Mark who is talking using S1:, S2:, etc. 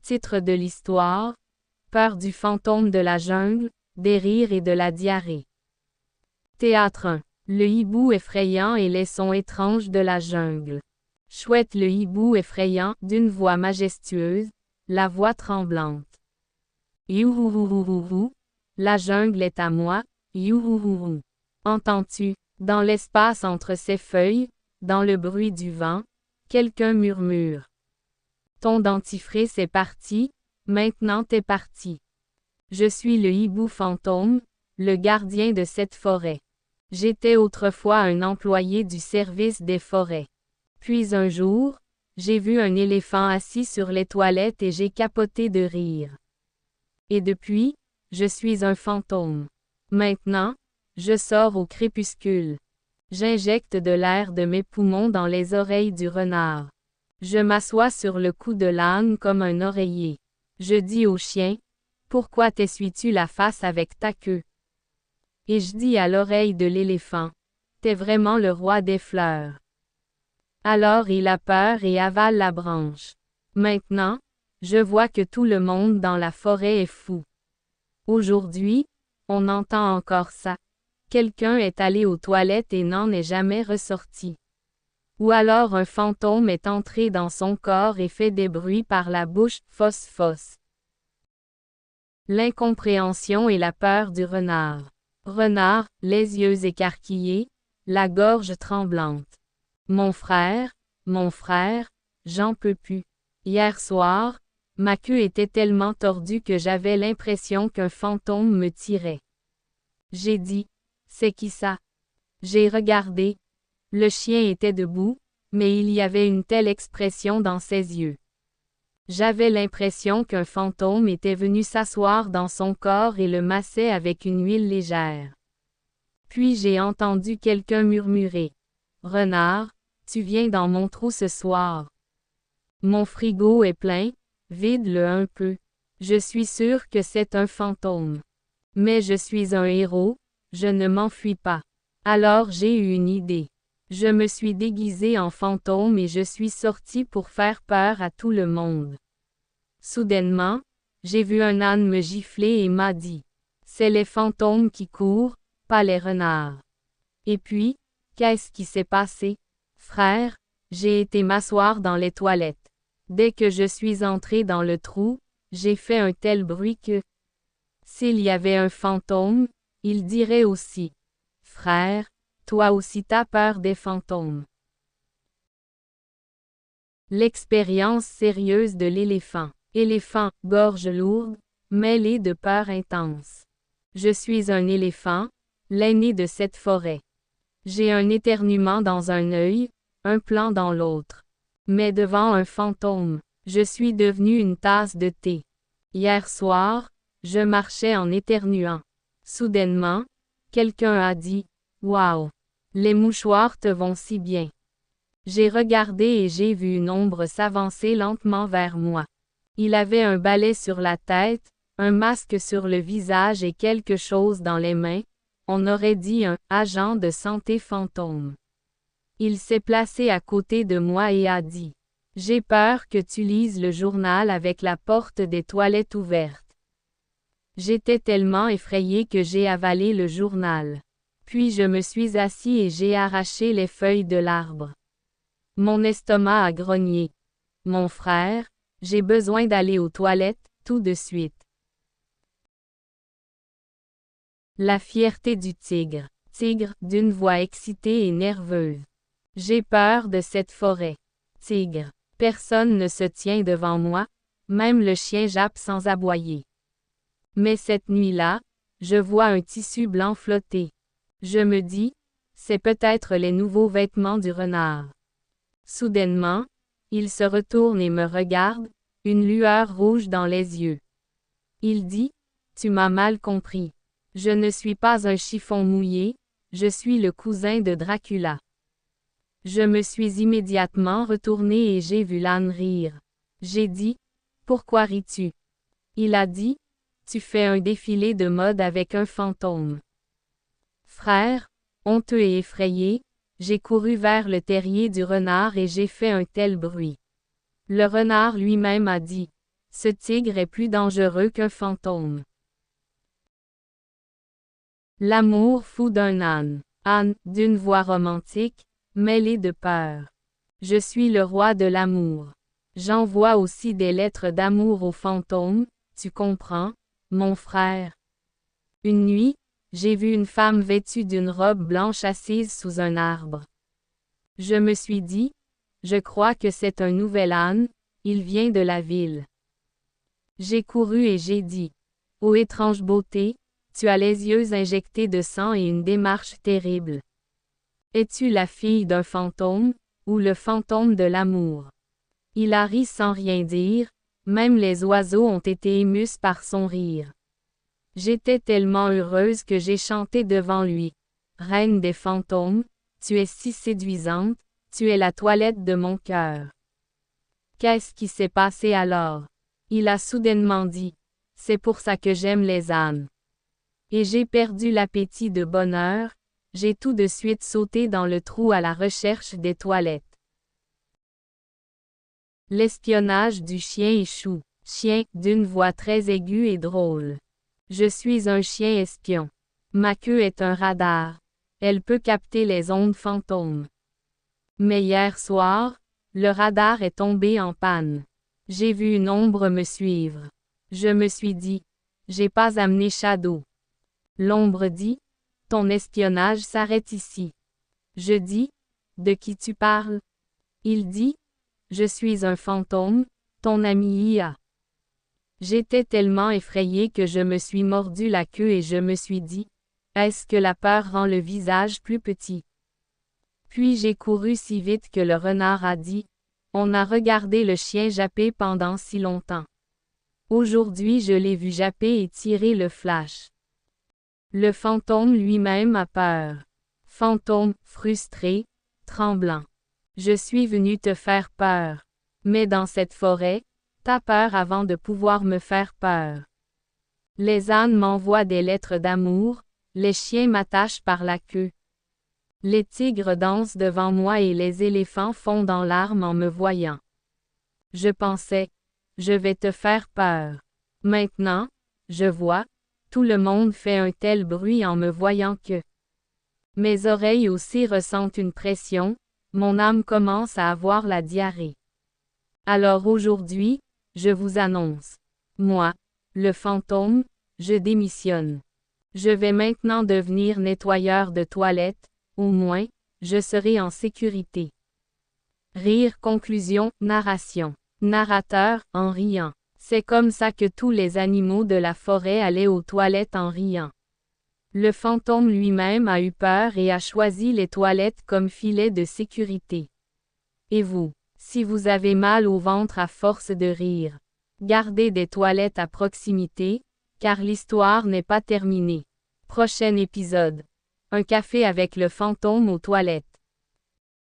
S1: Titre de l'histoire: Peur du fantôme de la jungle, des rires et de la diarrhée. Théâtre 1. Le hibou effrayant et les sons étranges de la jungle. Chouette le hibou effrayant, d'une voix majestueuse, la voix tremblante. Youhouhouhouhou, la jungle est à moi, youhouhouhou. Entends-tu, dans l'espace entre ses feuilles, dans le bruit du vent, quelqu'un murmure. Ton dentifrice est parti, maintenant t'es parti. Je suis le hibou fantôme, le gardien de cette forêt. J'étais autrefois un employé du service des forêts. Puis un jour, j'ai vu un éléphant assis sur les toilettes et j'ai capoté de rire. Et depuis, je suis un fantôme. Maintenant, je sors au crépuscule. J'injecte de l'air de mes poumons dans les oreilles du renard. Je m'assois sur le cou de l'âne comme un oreiller. Je dis au chien: pourquoi t'essuies-tu la face avec ta queue? Et je dis à l'oreille de l'éléphant: t'es vraiment le roi des fleurs. Alors il a peur et avale la branche. Maintenant, je vois que tout le monde dans la forêt est fou. Aujourd'hui, on entend encore ça. Quelqu'un est allé aux toilettes et n'en est jamais ressorti. Ou alors un fantôme est entré dans son corps et fait des bruits par la bouche, fos. L'incompréhension et la peur du renard. Renard, les yeux écarquillés, la gorge tremblante. Mon frère, j'en peux plus. Hier soir, ma queue était tellement tordue que j'avais l'impression qu'un fantôme me tirait. J'ai dit: c'est qui ça? J'ai regardé. Le chien était debout, mais il y avait une telle expression dans ses yeux. J'avais l'impression qu'un fantôme était venu s'asseoir dans son corps et le massait avec une huile légère. Puis j'ai entendu quelqu'un murmurer: Renard, tu viens dans mon trou ce soir. Mon frigo est plein, vide-le un peu. Je suis sûr que c'est un fantôme. Mais je suis un héros, je ne m'enfuis pas. Alors j'ai eu une idée. Je me suis déguisé en fantôme et je suis sorti pour faire peur à tout le monde. Soudainement, j'ai vu un âne me gifler et m'a dit: c'est les fantômes qui courent, pas les renards. Et puis, qu'est-ce qui s'est passé? Frère, j'ai été m'asseoir dans les toilettes. Dès que je suis entré dans le trou, j'ai fait un tel bruit que, s'il y avait un fantôme, il dirait aussi: frère, toi aussi t'as peur des fantômes. L'expérience sérieuse de l'éléphant. Éléphant, gorge lourde, mêlée de peur intense. Je suis un éléphant, l'aîné de cette forêt. J'ai un éternuement dans un œil, un plan dans l'autre. Mais devant un fantôme, je suis devenu une tasse de thé. Hier soir, je marchais en éternuant. Soudainement, quelqu'un a dit: Waouh! Les mouchoirs te vont si bien. J'ai regardé et j'ai vu une ombre s'avancer lentement vers moi. Il avait un balai sur la tête, un masque sur le visage et quelque chose dans les mains, on aurait dit un agent de santé fantôme. Il s'est placé à côté de moi et a dit: j'ai peur que tu lises le journal avec la porte des toilettes ouverte. J'étais tellement effrayé que j'ai avalé le journal. Puis je me suis assis et j'ai arraché les feuilles de l'arbre. Mon estomac a grogné. Mon frère, j'ai besoin d'aller aux toilettes, tout de suite. La fierté du tigre. Tigre, d'une voix excitée et nerveuse. J'ai peur de cette forêt. Tigre. Personne ne se tient devant moi, même le chien jappe sans aboyer. Mais cette nuit-là, je vois un tissu blanc flotter. Je me dis: c'est peut-être les nouveaux vêtements du renard. Soudainement, il se retourne et me regarde, une lueur rouge dans les yeux. Il dit: tu m'as mal compris. Je ne suis pas un chiffon mouillé, je suis le cousin de Dracula. Je me suis immédiatement retourné et j'ai vu l'âne rire. J'ai dit: pourquoi ris-tu? Il a dit: tu fais un défilé de mode avec un fantôme. Frère, honteux et effrayé, j'ai couru vers le terrier du renard et j'ai fait un tel bruit. Le renard lui-même a dit: Ce tigre est plus dangereux qu'un fantôme. L'amour fou d'un âne. Âne, d'une voix romantique, mêlée de peur. Je suis le roi de l'amour. J'envoie aussi des lettres d'amour aux fantômes, tu comprends, mon frère. Une nuit, j'ai vu une femme vêtue d'une robe blanche assise sous un arbre. Je me suis dit, je crois que c'est un nouvel âne, il vient de la ville. J'ai couru et j'ai dit, ô étrange beauté, tu as les yeux injectés de sang et une démarche terrible. Es-tu la fille d'un fantôme, ou le fantôme de l'amour? Il a ri sans rien dire, même les oiseaux ont été émus par son rire. J'étais tellement heureuse que j'ai chanté devant lui. Reine des fantômes, tu es si séduisante, tu es la toilette de mon cœur. Qu'est-ce qui s'est passé alors? Il a soudainement dit, c'est pour ça que j'aime les ânes. Et j'ai perdu l'appétit de bonheur, j'ai tout de suite sauté dans le trou à la recherche des toilettes. L'espionnage du chien échoue. Chien, d'une voix très aiguë et drôle. Je suis un chien espion. Ma queue est un radar. Elle peut capter les ondes fantômes. Mais hier soir, le radar est tombé en panne. J'ai vu une ombre me suivre. Je me suis dit, j'ai pas amené Shadow. L'ombre dit, ton espionnage s'arrête ici. Je dis, de qui tu parles? Il dit, je suis un fantôme, ton ami Ia. J'étais tellement effrayée que je me suis mordu la queue et je me suis dit, est-ce que la peur rend le visage plus petit? Puis j'ai couru si vite que le renard a dit, on a regardé le chien japper pendant si longtemps. Aujourd'hui je l'ai vu japper et tirer le flash. Le fantôme lui-même a peur. Fantôme, frustré, tremblant. Je suis venu te faire peur. Mais dans cette forêt, t'as peur avant de pouvoir me faire peur. Les ânes m'envoient des lettres d'amour, les chiens m'attachent par la queue. Les tigres dansent devant moi et les éléphants fondent en larmes en me voyant. Je pensais, je vais te faire peur. Maintenant, je vois, tout le monde fait un tel bruit en me voyant que mes oreilles aussi ressentent une pression, mon âme commence à avoir la diarrhée. Alors aujourd'hui, je vous annonce. Moi, le fantôme, je démissionne. Je vais maintenant devenir nettoyeur de toilettes, au moins, je serai en sécurité. Rire, conclusion, narration. Narrateur, en riant. C'est comme ça que tous les animaux de la forêt allaient aux toilettes en riant. Le fantôme lui-même a eu peur et a choisi les toilettes comme filet de sécurité. Et vous, si vous avez mal au ventre à force de rire, gardez des toilettes à proximité, car l'histoire n'est pas terminée. Prochain épisode. Un café avec le fantôme aux toilettes.